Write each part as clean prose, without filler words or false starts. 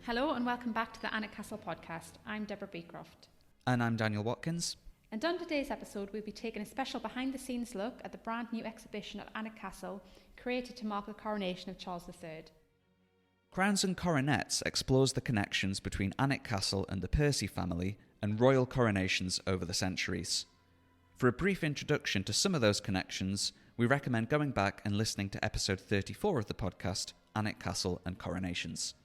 Hello and welcome back to the Alnwick Castle Podcast. I'm Deborah Beecroft. And I'm Daniel Watkins. And on today's episode, we'll be taking a special behind-the-scenes look at the brand new exhibition at Alnwick Castle, created to mark the coronation of Charles III. Crowns and Coronets explores the connections between Alnwick Castle and the Percy family and royal coronations over the centuries. For a brief introduction to some of those connections, we recommend going back and listening to episode 34 of the podcast, Alnwick Castle and Coronations.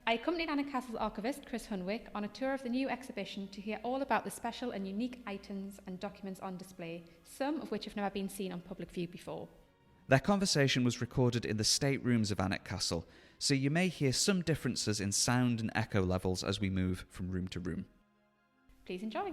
I accompanied Alnwick Castle's archivist, Chris Hunwick, on a tour of the new exhibition to hear all about the special and unique items and documents on display, some of which have never been seen on public view before. Their conversation was recorded in the state rooms of Alnwick Castle, so you may hear some differences in sound and echo levels as we move from room to room. Please enjoy.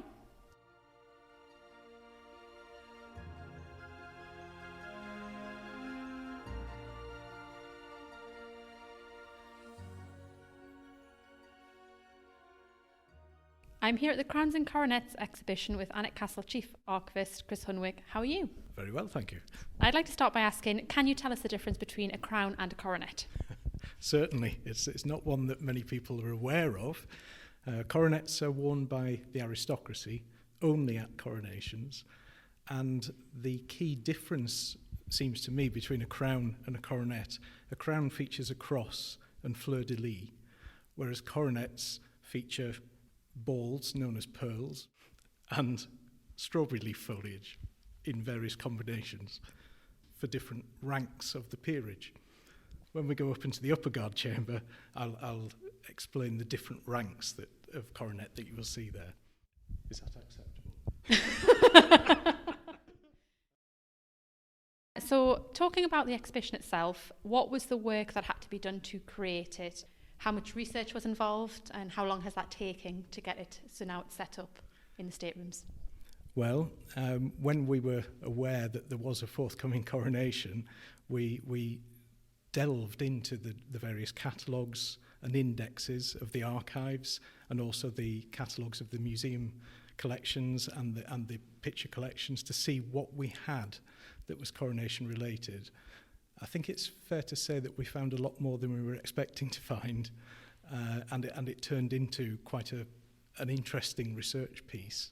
I'm here at the Crowns and Coronets exhibition with Alnwick Castle Chief Archivist Chris Hunwick. How are you? Very well, thank you. I'd like to start by asking, can you tell us the difference between a crown and a coronet? Certainly. It's not one that many people are aware of. Coronets are worn by the aristocracy only at coronations. And the key difference, seems to me, between a crown and a crown features a cross and fleur-de-lis, whereas coronets feature balls known as pearls and strawberry leaf foliage in various combinations for different ranks of the peerage. When we go up into the upper guard chamber, I'll explain the different ranks of coronet that you will see there. Is that acceptable? So, talking about the exhibition itself, what was the work that had to be done to create it? How much research was involved, and how long has that taken to get it so now it's set up in the staterooms? Well, when we were aware that there was a forthcoming coronation, we delved into the various catalogues and indexes of the archives, and also the catalogues of the museum collections and the picture collections to see what we had that was coronation related. I think it's fair to say that we found a lot more than we were expecting to find, and it turned into quite an interesting research piece.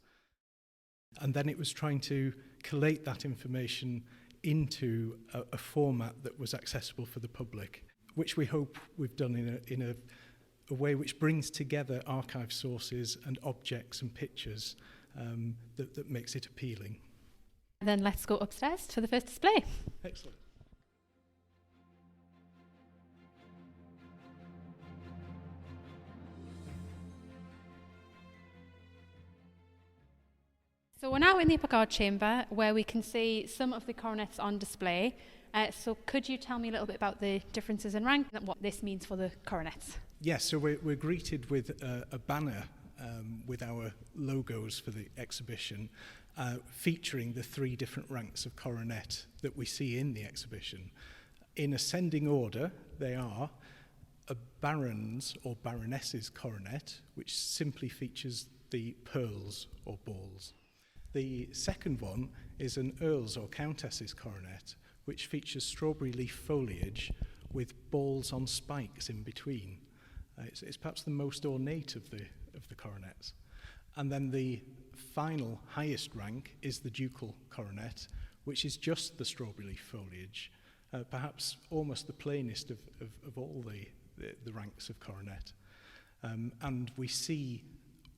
And then it was trying to collate that information into a format that was accessible for the public, which we hope we've done in a way which brings together archive sources and objects and pictures that makes it appealing. Then let's go upstairs to the first display. Excellent. So we're now in the upper guard chamber where we can see some of the coronets on display. So could you tell me a little bit about the differences in rank and what this means for the coronets? Yes, so we're greeted with a banner with our logos for the exhibition, featuring the three different ranks of coronet that we see in the exhibition. In ascending order, they are a baron's or baroness's coronet, which simply features the pearls or balls. The second one is an earl's or countess's coronet, which features strawberry leaf foliage with balls on spikes in between. It's perhaps the most ornate of the coronets. And then the final highest rank is the ducal coronet, which is just the strawberry leaf foliage, perhaps almost the plainest of all the ranks of coronet. And we see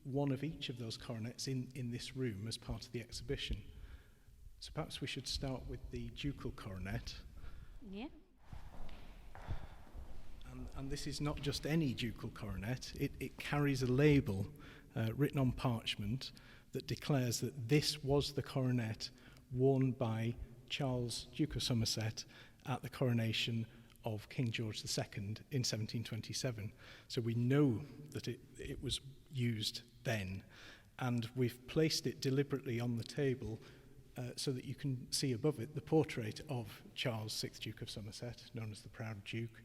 one of each of those coronets in this room as part of the exhibition. So perhaps we should start with the ducal coronet. Yeah. And this is not just any ducal coronet. It carries a label written on parchment that declares that this was the coronet worn by Charles, Duke of Somerset, at the coronation of King George II in 1727. So we know that it was used then, and we've placed it deliberately on the table so that you can see above it the portrait of Charles, 6th Duke of Somerset, known as the Proud Duke,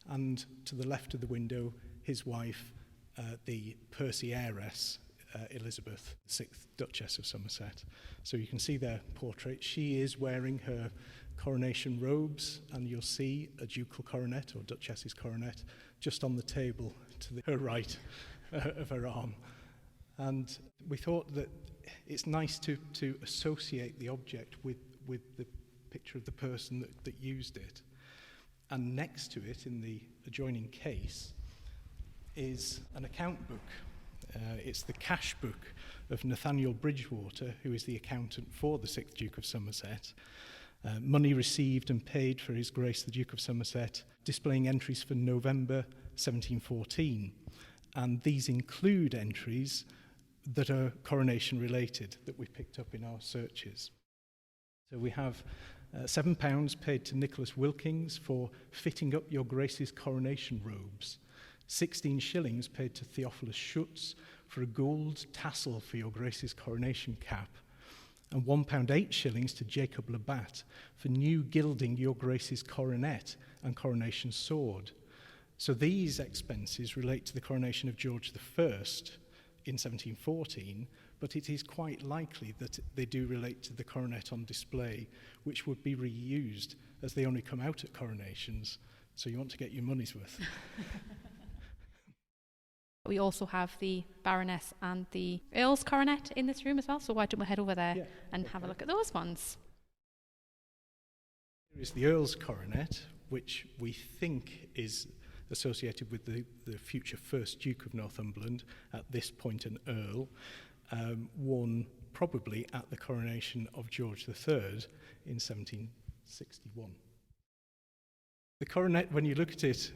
and to the left of the window, his wife, the Percy heiress, Elizabeth, the 6th Duchess of Somerset. So you can see their portrait. She is wearing her coronation robes, and you'll see a ducal coronet or duchess's coronet just on the table to her right of her arm. And we thought that it's nice to associate the object with the picture of the person that used it. And next to it, in the adjoining case, is an account book. It's the cash book of Nathaniel Bridgewater, who is the accountant for the 6th Duke of Somerset. Money received and paid for His Grace the Duke of Somerset, displaying entries for November 1714. And these include entries that are coronation related that we picked up in our searches. So we have £7 paid to Nicholas Wilkins for fitting up your Grace's coronation robes, 16 shillings paid to Theophilus Schutz for a gold tassel for your Grace's coronation cap, and £1 8 shillings to Jacob Labat for new gilding your Grace's coronet and coronation sword. So these expenses relate to the coronation of George I in 1714, but it is quite likely that they do relate to the coronet on display, which would be reused as they only come out at coronations, so you want to get your money's worth. We also have the Baroness and the Earl's coronet in this room as well, so why don't we head over there and have a look at those ones. Here is the Earl's coronet, which we think is associated with the future 1st Duke of Northumberland, at this point an Earl, worn probably at the coronation of George III in 1761. The coronet, when you look at it,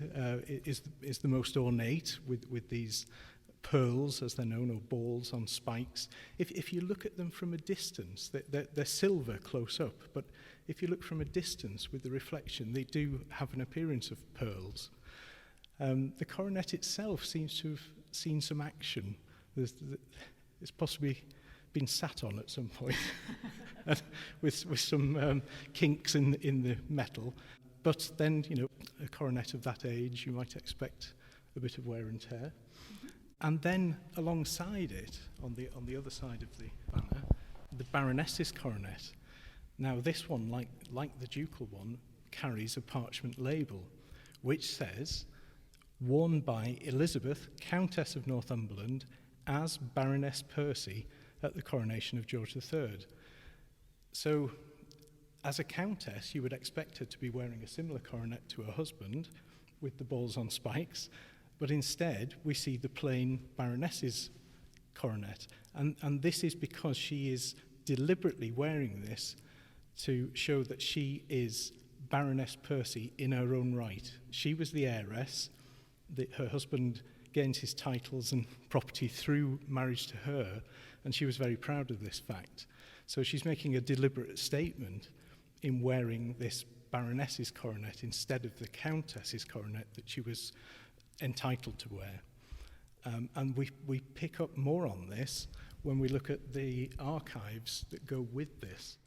is the most ornate, with these pearls, as they're known, or balls on spikes. If you look at them from a distance, they're silver close up, but if you look from a distance with the reflection, they do have an appearance of pearls. The coronet itself seems to have seen some action. It's possibly been sat on at some point with some kinks in the metal. But then, a coronet of that age, you might expect a bit of wear and tear. Mm-hmm. And then alongside it, on the other side of the banner, the Baroness's coronet. Now this one, like the ducal one, carries a parchment label, which says, worn by Elizabeth, Countess of Northumberland, as Baroness Percy at the coronation of George III. So, as a countess, you would expect her to be wearing a similar coronet to her husband, with the balls on spikes, but instead we see the plain Baroness's coronet. And this is because she is deliberately wearing this to show that she is Baroness Percy in her own right. She was the heiress. Her husband gained his titles and property through marriage to her, and she was very proud of this fact. So she's making a deliberate statement in wearing this Baroness's coronet instead of the Countess's coronet that she was entitled to wear. And we pick up more on this when we look at the archives that go with this.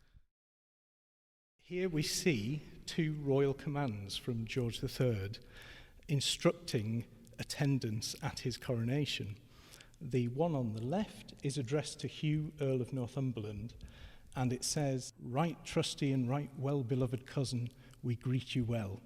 Here we see 2 royal commands from George III instructing attendance at his coronation. The one on the left is addressed to Hugh, Earl of Northumberland, and it says, "Right trusty and right well-beloved cousin, we greet you well.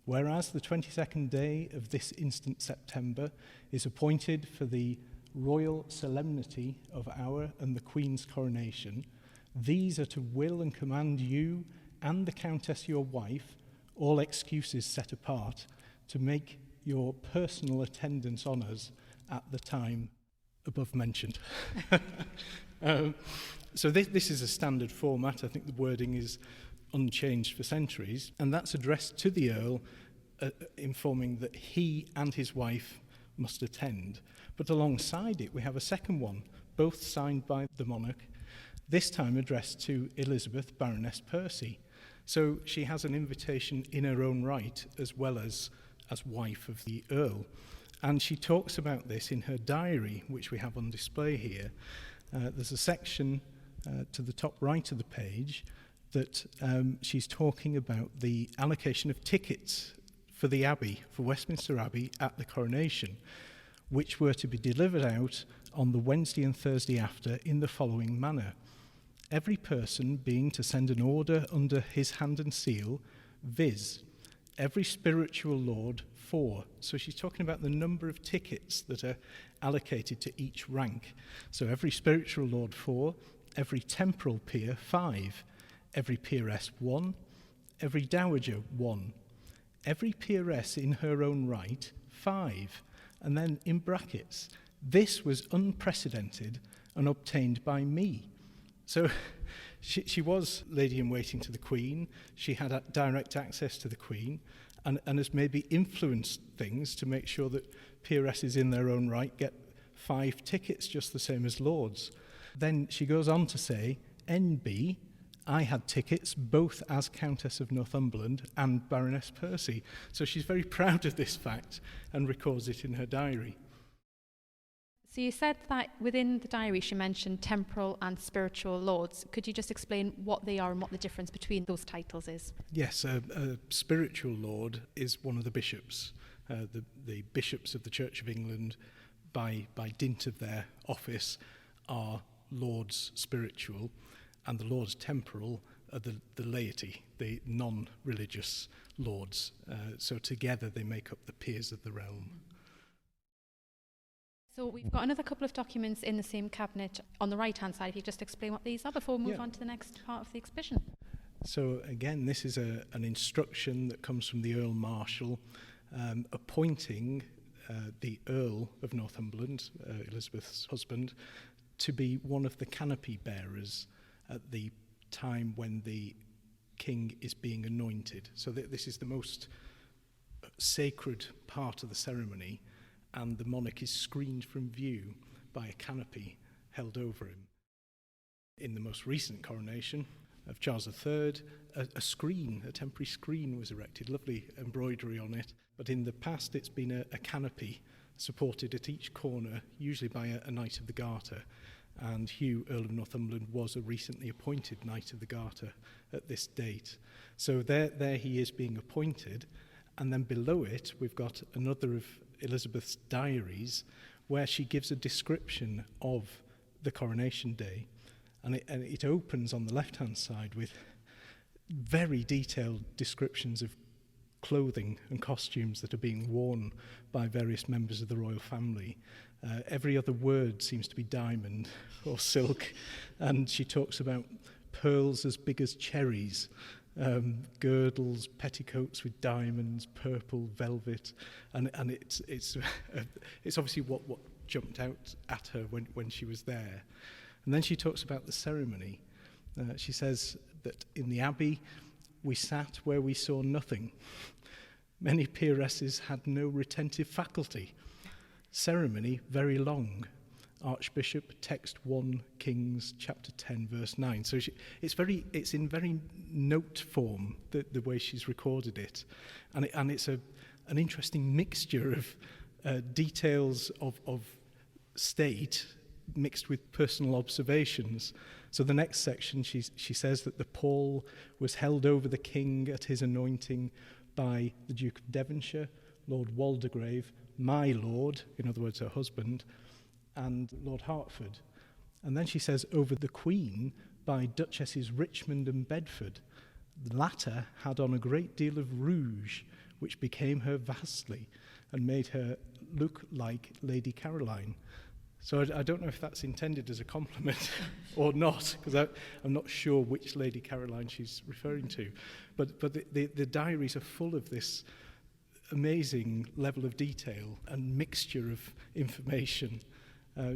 Whereas the 22nd day of this instant September is appointed for the royal solemnity of our and the Queen's coronation, these are to will and command you and the Countess your wife, all excuses set apart, to make your personal attendance on us at the time above mentioned." So this is a standard format. I think the wording is unchanged for centuries, and that's addressed to the Earl, informing that he and his wife must attend. But alongside it, we have a second one, both signed by the monarch, this time addressed to Elizabeth, Baroness Percy. So she has an invitation in her own right, as well as wife of the Earl. And she talks about this in her diary, which we have on display here. There's a section to the top right of the page that she's talking about the allocation of tickets for the Abbey, for Westminster Abbey at the coronation, which were to be delivered out on the Wednesday and Thursday after in the following manner. Every person being to send an order under his hand and seal, viz. Every spiritual lord 4. So she's talking about the number of tickets that are allocated to each rank. So every spiritual lord 4, every temporal peer 5, every peeress 1, every dowager 1, every peeress in her own right 5, and then in brackets, this was unprecedented and obtained by me. So she was lady-in-waiting to the Queen. She had direct access to the Queen and has maybe influenced things to make sure that peeresses in their own right get 5 tickets, just the same as lords. Then she goes on to say, NB, I had tickets both as Countess of Northumberland and Baroness Percy. So she's very proud of this fact and records it in her diary. So you said that within the diary she mentioned temporal and spiritual lords. Could you just explain what they are and what the difference between those titles is? Yes, a spiritual lord is one of the bishops. The bishops of the Church of England, by dint of their office, are lords spiritual, and the lords temporal are the laity, the non-religious lords. So together they make up the peers of the realm. So we've got another couple of documents in the same cabinet on the right-hand side. If you just explain what these are before we move on to the next part of the exhibition. So again, this is an instruction that comes from the Earl Marshal appointing the Earl of Northumberland, Elizabeth's husband, to be one of the canopy bearers at the time when the king is being anointed. So this is the most sacred part of the ceremony, and the monarch is screened from view by a canopy held over him. In the most recent coronation of Charles III, a temporary screen was erected, lovely embroidery on it, but in the past it's been a canopy supported at each corner, usually by a Knight of the Garter, and Hugh, Earl of Northumberland, was a recently appointed Knight of the Garter at this date. So there he is being appointed, and then below it we've got another of Elizabeth's diaries where she gives a description of the coronation day, and it opens on the left-hand side with very detailed descriptions of clothing and costumes that are being worn by various members of the royal family. Every other word seems to be diamond or silk, and she talks about pearls as big as cherries, girdles, petticoats with diamonds, purple velvet, and it's obviously what jumped out at her when she was there. And then she talks about the ceremony. She says that in the abbey we sat where we saw nothing. Many peeresses had no retentive faculty. Ceremony very long. Archbishop, text 1 Kings chapter 10 verse 9. So it's in very note form, the way she's recorded it, and it's an interesting mixture of details of state mixed with personal observations. So the next section, she says that the pall was held over the king at his anointing by the Duke of Devonshire, Lord Waldegrave, my lord, in other words her husband, and Lord Hertford. And then she says over the Queen by Duchesses Richmond and Bedford. The latter had on a great deal of rouge, which became her vastly and made her look like Lady Caroline. So I don't know if that's intended as a compliment or not, because I'm not sure which Lady Caroline she's referring to. But the diaries are full of this amazing level of detail and mixture of information.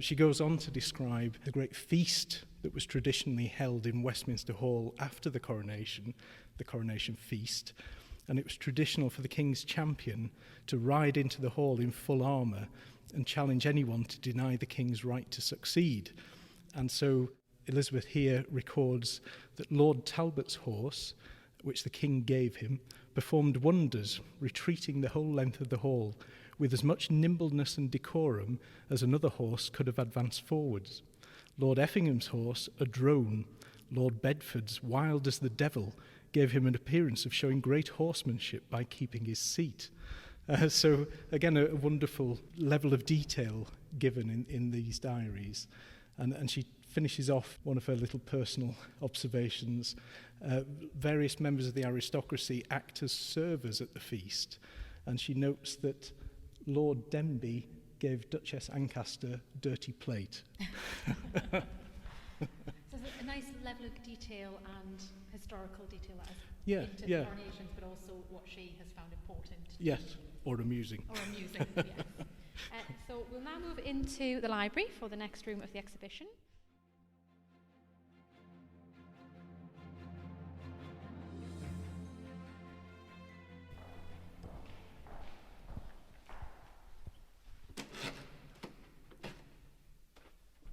She goes on to describe the great feast that was traditionally held in Westminster Hall after the coronation feast. And it was traditional for the King's champion to ride into the hall in full armour and challenge anyone to deny the King's right to succeed. And so Elizabeth here records that Lord Talbot's horse, which the King gave him, performed wonders, retreating the whole length of the hall with as much nimbleness and decorum as another horse could have advanced forwards. Lord Effingham's horse, a drone, Lord Bedford's, wild as the devil, gave him an appearance of showing great horsemanship by keeping his seat. So again, a wonderful level of detail given in these diaries. And she finishes off one of her little personal observations. Various members of the aristocracy act as servers at the feast, and she notes that Lord Denbigh gave Duchess Ancaster dirty plate. So there's a nice level of detail and historical detail that is into the coronations, but also what she has found important. Yes, or amusing. Or amusing, yes. So we'll now move into the library for the next room of the exhibition.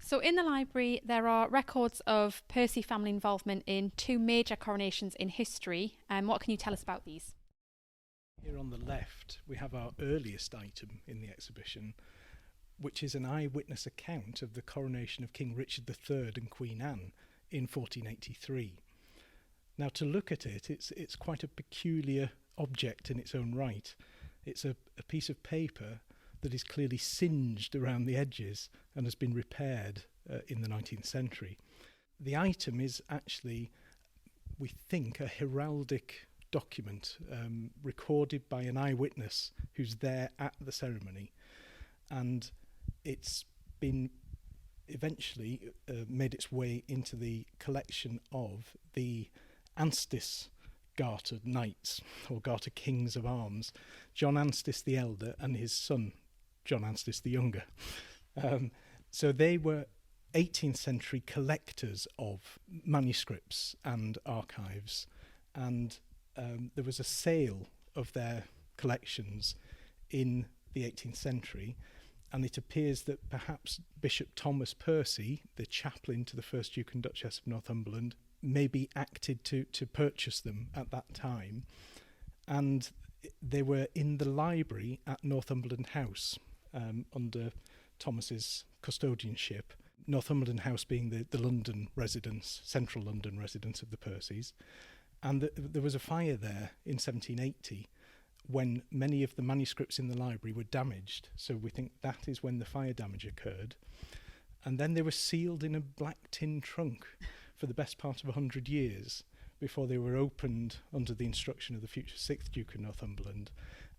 So in the library, there are records of Percy family involvement in two major coronations in history. What can you tell us about these? Here on the left, we have our earliest item in the exhibition, which is an eyewitness account of the coronation of King Richard III and Queen Anne in 1483. Now, to look at it, it's quite a peculiar object in its own right. It's a piece of paper that is clearly singed around the edges and has been repaired in the 19th century. The item is actually, we think, a heraldic document recorded by an eyewitness who's there at the ceremony, and it's been eventually made its way into the collection of the Anstis Garter Knights, or Garter Kings of Arms, John Anstis the Elder and his son John Anstis the Younger. So they were 18th century collectors of manuscripts and archives, and there was a sale of their collections in the 18th century, and it appears that perhaps Bishop Thomas Percy, the chaplain to the first Duke and Duchess of Northumberland, maybe acted to purchase them at that time, and they were in the library at Northumberland House under Thomas's custodianship, Northumberland House being the London residence, central London residence of the Percys. And there was a fire there in 1780 when many of the manuscripts in the library were damaged. So we think that is when the fire damage occurred. And then they were sealed in a black tin trunk for the best part of 100 years before they were opened under the instruction of the future 6th Duke of Northumberland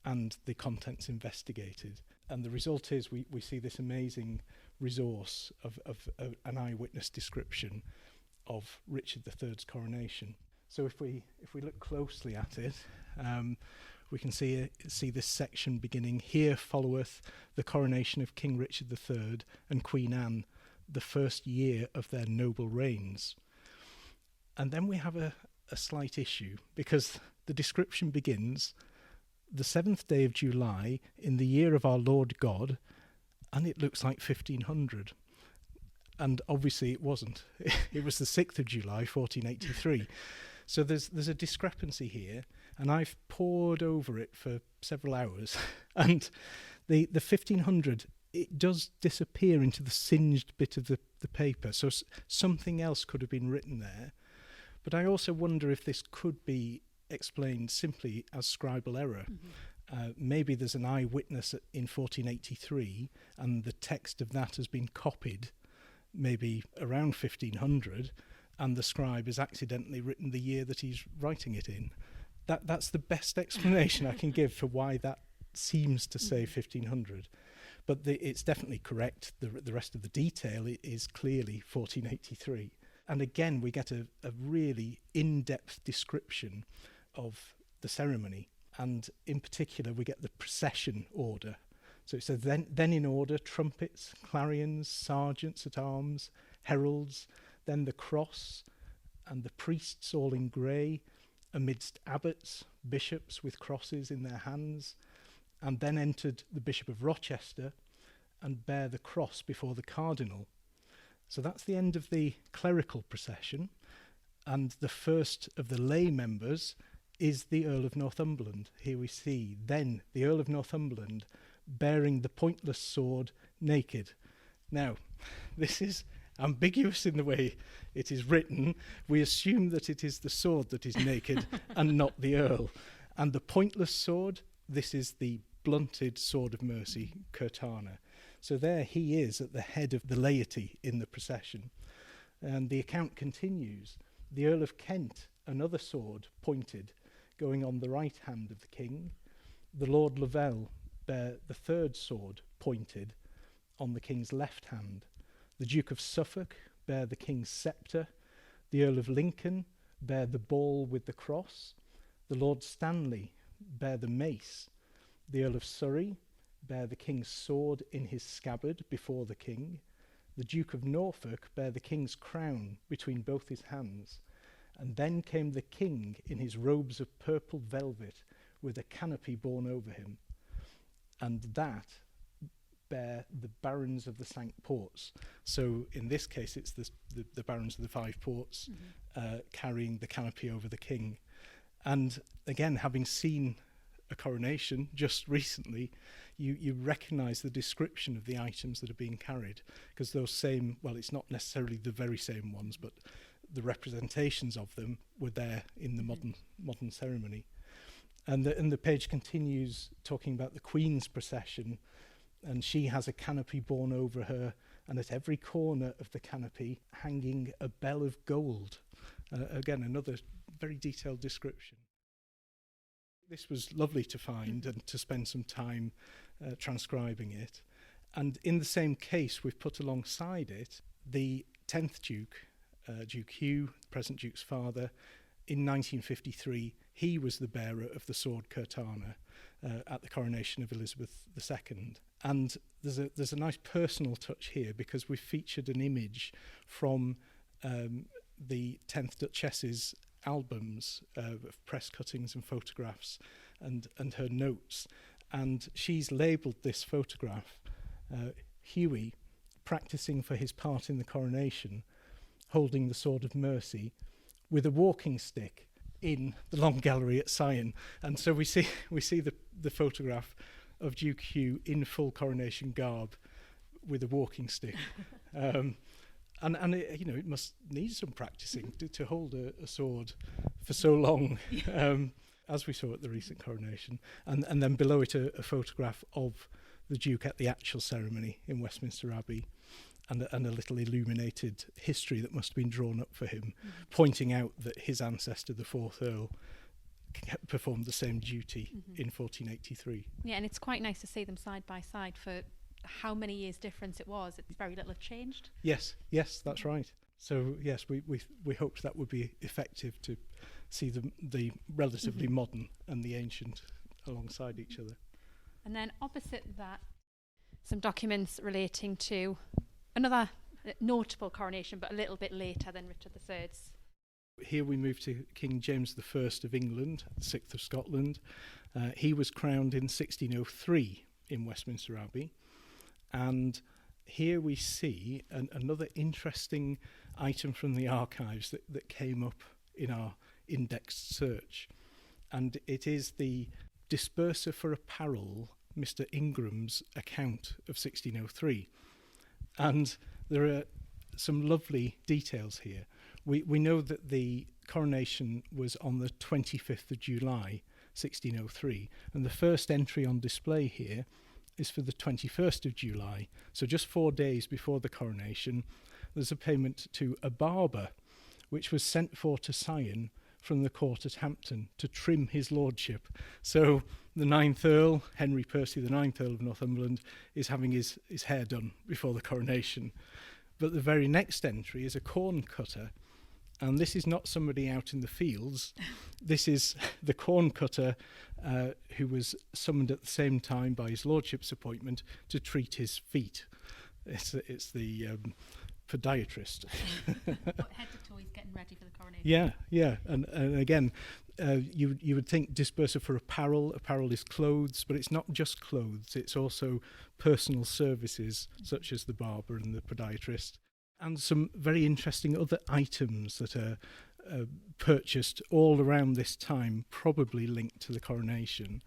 and the contents investigated. And the result is we see this amazing resource of an eyewitness description of Richard III's coronation. So if we look closely at it, we can see this section beginning, "Here followeth the coronation of King Richard III and Queen Anne, the first year of their noble reigns." And then we have a slight issue, because the description begins, "The 7th day of July, in the year of our Lord God," and it looks like 1500. And obviously it wasn't. It was the 6th of July, 1483. So there's a discrepancy here, and I've pored over it for several hours, and the 1500, it does disappear into the singed bit of the paper, so something else could have been written there. But I also wonder if this could be explained simply as scribal error. Maybe there's an eyewitness in 1483, and the text of that has been copied maybe around 1500, and the scribe has accidentally written the year that he's writing it in. That's the best explanation I can give for why that seems to say 1500. But it's definitely correct. The rest of the detail is clearly 1483. And again, we get a really in-depth description of the ceremony. And in particular, we get the procession order. So it says, then in order, trumpets, clarions, sergeants at arms, heralds, then the cross, and the priests all in grey, amidst abbots, bishops with crosses in their hands, and then entered the Bishop of Rochester and bare the cross before the cardinal. So that's the end of the clerical procession, and the first of the lay members is the Earl of Northumberland. Here we see then the Earl of Northumberland bearing the pointless sword naked. Now, this is ambiguous in the way it is written. We assume that it is the sword that is naked and not the Earl. And the pointless sword, this is the blunted sword of mercy, curtana. So there he is at the head of the laity in the procession. And the account continues. The Earl of Kent, another sword pointed, going on the right hand of the king. The Lord Lavelle bare the third sword pointed on the king's left hand. The Duke of Suffolk bare the king's sceptre. The Earl of Lincoln bare the ball with the cross. The Lord Stanley bare the mace. The Earl of Surrey bare the king's sword in his scabbard before the king. The Duke of Norfolk bare the king's crown between both his hands. And then came the king in his robes of purple velvet with a canopy borne over him. And that bare the barons of the Cinque Ports. So in this case, it's the barons of the Five Ports carrying the canopy over the king. And again, having seen a coronation just recently, you recognise the description of the items that are being carried, because those same, well, it's not necessarily the very same ones, but the representations of them were there in the modern ceremony. And the page continues talking about the Queen's procession, and she has a canopy borne over her, and at every corner of the canopy hanging a bell of gold. Again, another very detailed description. This was lovely to find and to spend some time transcribing it. And in the same case, we've put alongside it the 10th Duke, Duke Hugh, the present Duke's father. In 1953, he was the bearer of the sword curtana at the coronation of Elizabeth II. And there's a nice personal touch here, because we've featured an image from the 10th Duchess's albums of press cuttings and photographs and her notes. And she's labelled this photograph, Hughie, practising for his part in the coronation, holding the sword of mercy, with a walking stick in the Long Gallery at Sion. And so we see the photograph of Duke Hugh in full coronation garb with a walking stick. And it must need some practising to hold a sword for so long, as we saw at the recent coronation. And then below it a photograph of the Duke at the actual ceremony in Westminster Abbey, and a little illuminated history that must have been drawn up for him, pointing out that his ancestor, the 4th Earl, performed the same duty in 1483. Yeah, and it's quite nice to see them side by side for how many years difference it was. It's very little changed. Yes, that's right. So yes, we hoped that would be effective to see the relatively modern and the ancient alongside each other. And then opposite that, some documents relating to another notable coronation, but a little bit later than Richard III's. Here we move to King James I of England, 6th of Scotland. He was crowned in 1603 in Westminster Abbey. And here we see another interesting item from the archives that came up in our indexed search. And it is the Disperser For Apparel, Mr. Ingram's account of 1603. And there are some lovely details here. We know that the coronation was on the 25th of July, 1603, and the first entry on display here is for the 21st of July. So just 4 days before the coronation, there's a payment to a barber, which was sent for to Sion from the court at Hampton to trim his lordship. So the 9th Earl, Henry Percy, the 9th Earl of Northumberland, is having his hair done before the coronation. But the very next entry is a corn cutter, and this is not somebody out in the fields. This is the corn cutter who was summoned at the same time by his lordship's appointment to treat his feet. It's the podiatrist. Head to toe, he's getting ready for the coronation. Yeah, and again, you would think Disperser For Apparel. Apparel is clothes, but it's not just clothes. It's also personal services, such as the barber and the podiatrist, and some very interesting other items that are purchased all around this time, probably linked to the coronation.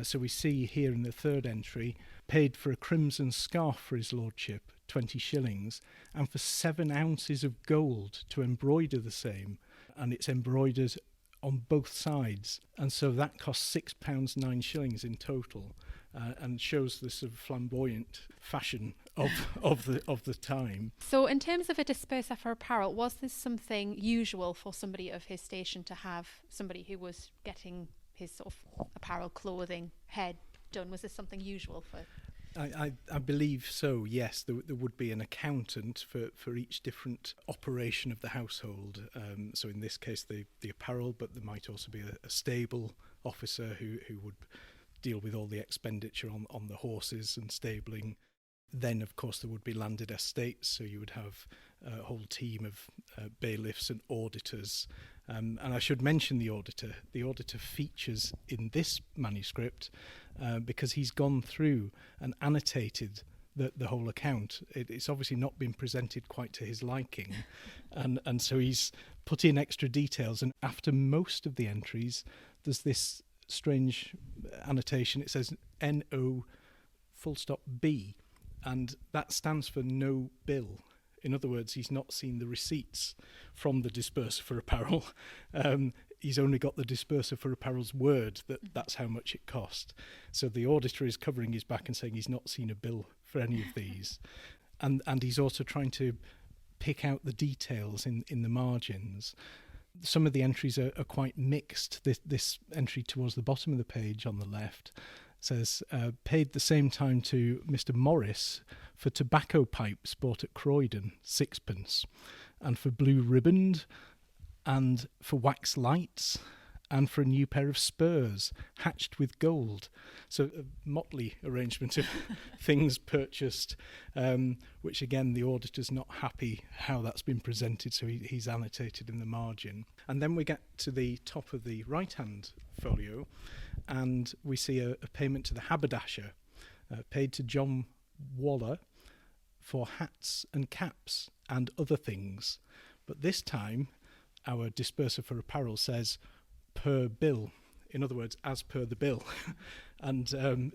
So we see here in the third entry, paid for a crimson scarf for his lordship, 20 shillings, and for 7 ounces of gold to embroider the same, and it's embroidered on both sides, and so that costs £6 9 shillings in total. and shows the sort of flamboyant fashion of the time. So in terms of a disperser for apparel, was this something usual for somebody of his station to have somebody who was getting his sort of apparel, clothing, head done? Was this something usual for... I believe so, yes. There would be an accountant for each different operation of the household. So in this case, the apparel, but there might also be a stable officer who would deal with all the expenditure on the horses and stabling. Then, of course, there would be landed estates, so you would have a whole team of bailiffs and auditors. And I should mention the auditor. The auditor features in this manuscript because he's gone through and annotated the whole account. It's obviously not been presented quite to his liking, and so he's put in extra details. And after most of the entries, there's this strange annotation. It says NO full stop B, and that stands for no bill. In other words, he's not seen the receipts from the Disperser for Apparel. He's only got the Disperser for Apparel's word that's how much it cost. So the auditor is covering his back and saying he's not seen a bill for any of these. And he's also trying to pick out the details in the margins. Some of the entries are quite mixed. This entry towards the bottom of the page on the left says, paid the same time to Mr. Morris for tobacco pipes bought at Croydon, 6pence, and for blue riband, and for wax lights, and for a new pair of spurs hatched with gold. So a motley arrangement of things purchased, which again the auditor's not happy how that's been presented, so he's annotated in the margin. And then we get to the top of the right-hand folio, and we see a payment to the haberdasher, paid to John Waller for hats and caps and other things. But this time, our Disperser for Apparel says per bill. In other words, as per the bill. And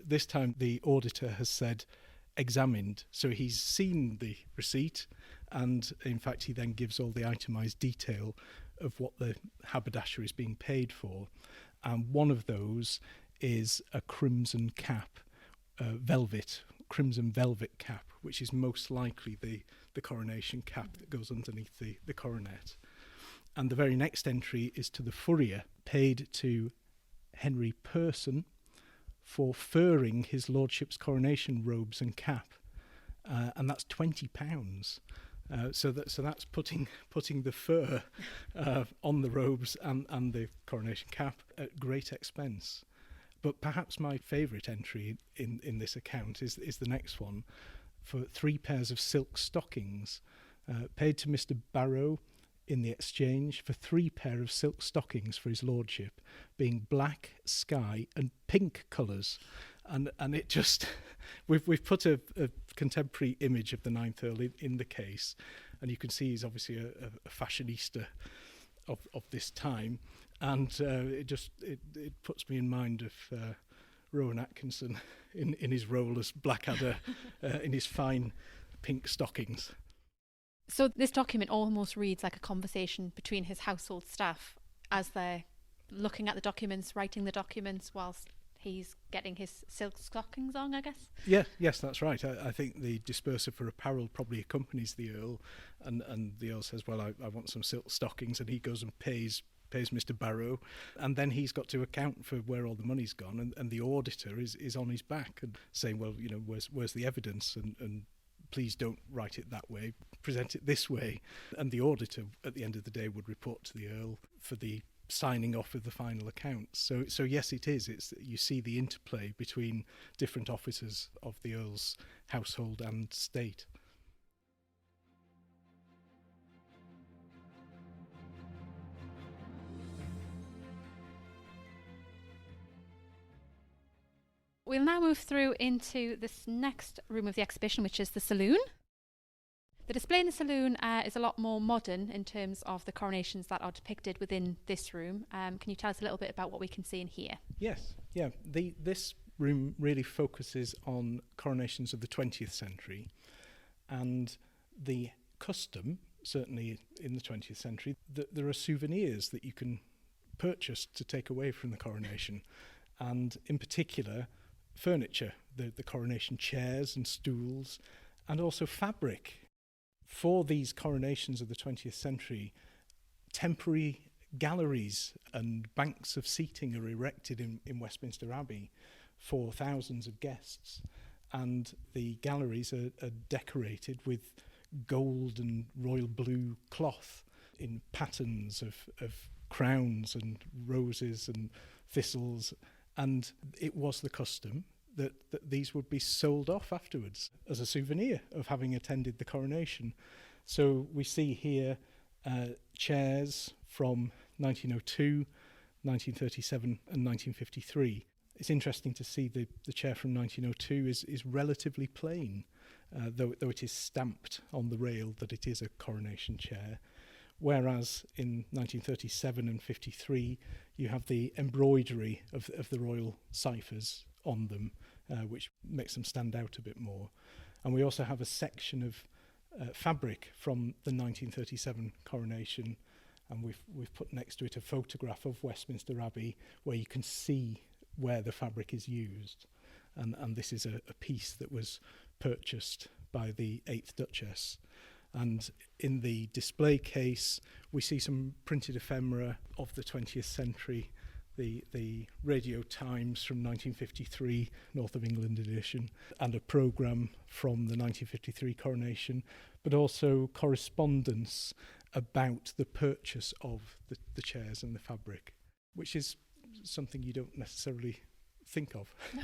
this time the auditor has said examined. So he's seen the receipt, and in fact he then gives all the itemised detail of what the haberdasher is being paid for. And one of those is a crimson cap, crimson velvet cap, which is most likely the coronation cap that goes underneath the coronet. And the very next entry is to the furrier, paid to Henry Percy for furring his lordship's coronation robes and cap, and that's £20. So that's putting the fur on the robes and the coronation cap at great expense. But perhaps my favourite entry in this account is the next one, for 3 pairs of silk stockings, paid to Mr. Barrow in the exchange for 3 pair of silk stockings for his lordship, being black, sky and pink colours. And it just, we've put a contemporary image of the 9th Earl in the case, and you can see he's obviously a fashionista of this time, and it puts me in mind of Rowan Atkinson in his role as Blackadder in his fine pink stockings. So this document almost reads like a conversation between his household staff as they're looking at the documents, writing the documents, whilst he's getting his silk stockings on, I guess? Yes, that's right. I think the Disperser for Apparel probably accompanies the Earl, and the Earl says, well, I want some silk stockings, and he goes and pays Mr. Barrow, and then he's got to account for where all the money's gone, and the auditor is on his back and saying, well, where's the evidence, and please don't write it that way, present it this way. And the auditor, at the end of the day, would report to the Earl for the signing off of the final accounts. So yes, it is. You see the interplay between different officers of the Earl's household and state. We'll now move through into this next room of the exhibition, which is the saloon. The display in the saloon is a lot more modern in terms of the coronations that are depicted within this room. Can you tell us a little bit about what we can see in here? Yes, yeah. This room really focuses on coronations of the 20th century, and the custom, certainly in the 20th century, that there are souvenirs that you can purchase to take away from the coronation, and in particular furniture, the coronation chairs and stools, and also fabric. For these coronations of the 20th century, temporary galleries and banks of seating are erected in Westminster Abbey for thousands of guests, and the galleries are decorated with gold and royal blue cloth in patterns of crowns and roses and thistles, and it was the custom that these would be sold off afterwards as a souvenir of having attended the coronation. So we see here chairs from 1902, 1937 and 1953. It's interesting to see the chair from 1902 is relatively plain, though it is stamped on the rail that it is a coronation chair. Whereas in 1937 and 53, you have the embroidery of the royal ciphers on them, which makes them stand out a bit more. And we also have a section of fabric from the 1937 coronation, and we've put next to it a photograph of Westminster Abbey where you can see where the fabric is used. And this is a piece that was purchased by the 8th Duchess. And in the display case, we see some printed ephemera of the 20th century, the Radio Times from 1953, North of England edition, and a programme from the 1953 coronation, but also correspondence about the purchase of the chairs and the fabric, which is something you don't necessarily think of. No.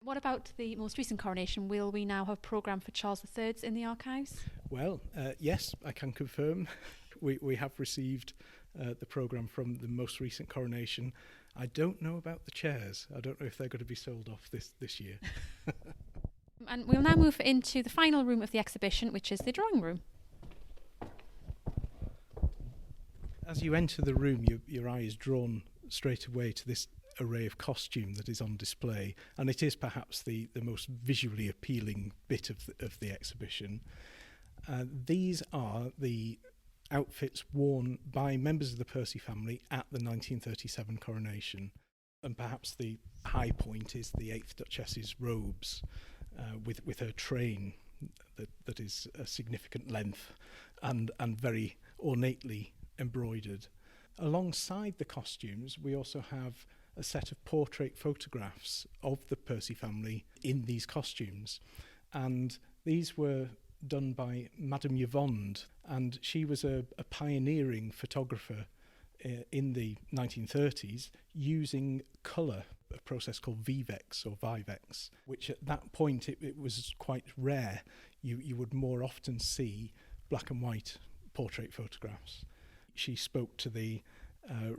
What about the most recent coronation? Will we now have programme for Charles III's in the archives? Well, yes, I can confirm. We have received the programme from the most recent coronation. I don't know about the chairs. I don't know if they're going to be sold off this year. And we'll now move into the final room of the exhibition, which is the drawing room. As you enter the room, your eye is drawn straight away to this array of costume that is on display, and it is perhaps the most visually appealing bit of the exhibition. These are the outfits worn by members of the Percy family at the 1937 coronation, and perhaps the high point is the 8th Duchess's robes with her train that is a significant length and very ornately embroidered. Alongside the costumes, we also have a set of portrait photographs of the Percy family in these costumes. And these were done by Madame Yvonne, and she was a pioneering photographer in the 1930s using colour, a process called Vivex or Vivex, which at that point it was quite rare. You would more often see black and white portrait photographs. She spoke to the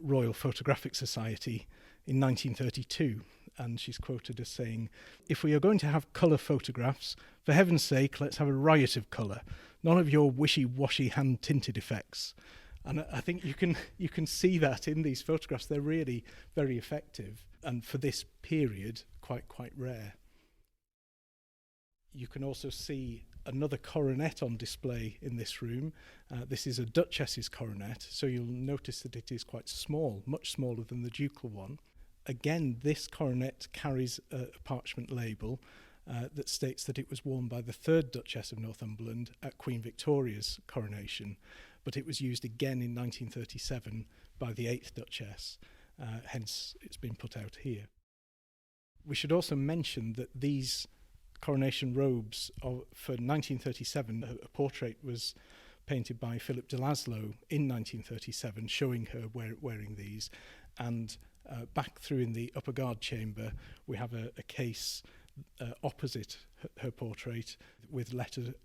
Royal Photographic Society in 1932, and she's quoted as saying, "If we are going to have colour photographs, for heaven's sake, let's have a riot of colour. None of your wishy-washy hand-tinted effects." And I think you can see that in these photographs. They're really very effective, and for this period, quite rare. You can also see another coronet on display in this room. This is a Duchess's coronet, so you'll notice that it is quite small, much smaller than the ducal one. Again, this coronet carries a parchment label that states that it was worn by the 3rd Duchess of Northumberland at Queen Victoria's coronation, but it was used again in 1937 by the 8th Duchess, hence it's been put out here. We should also mention that these coronation robes for 1937, a portrait was painted by Philip de Laszlo in 1937 showing her wearing these, and back through in the upper guard chamber we have a case opposite her portrait with a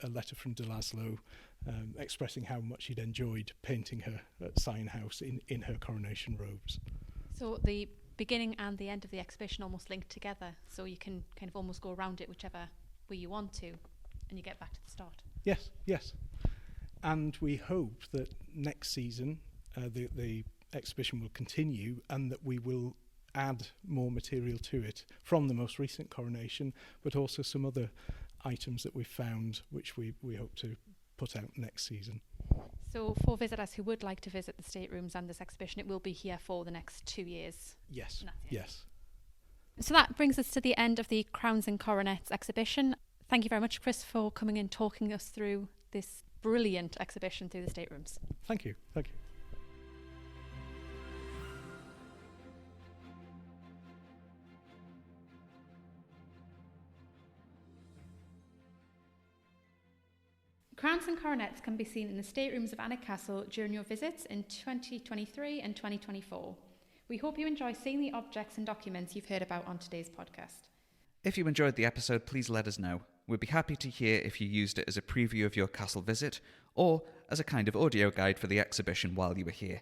letter from de Laszlo expressing how much he'd enjoyed painting her at Sion House in her coronation robes. So the beginning and the end of the exhibition almost linked together, so you can kind of almost go around it whichever way you want to, and you get back to the start. Yes. And we hope that next season the exhibition will continue, and that we will add more material to it from the most recent coronation, but also some other items that we've found which we hope to put out next season. So for visitors who would like to visit the staterooms and this exhibition, it will be here for the next 2 years? Yes. So that brings us to the end of the Crowns and Coronets exhibition. Thank you very much, Chris, for coming and talking us through this brilliant exhibition through the staterooms. Thank you. Thank you. Crowns and Coronets can be seen in the staterooms of Alnwick Castle during your visits in 2023 and 2024. We hope you enjoy seeing the objects and documents you've heard about on today's podcast. If you enjoyed the episode, please let us know. We'd be happy to hear if you used it as a preview of your castle visit or as a kind of audio guide for the exhibition while you were here.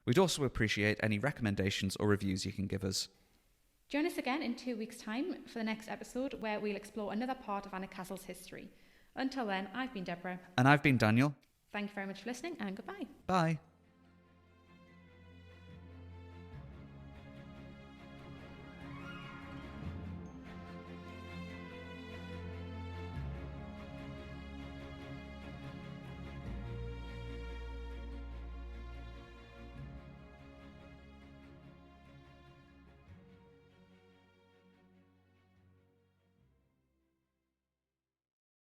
We'd also appreciate any recommendations or reviews you can give us. Join us again in 2 weeks' time for the next episode where we'll explore another part of Alnwick Castle's history. Until then, I've been Deborah. And I've been Daniel. Thank you very much for listening and goodbye. Bye.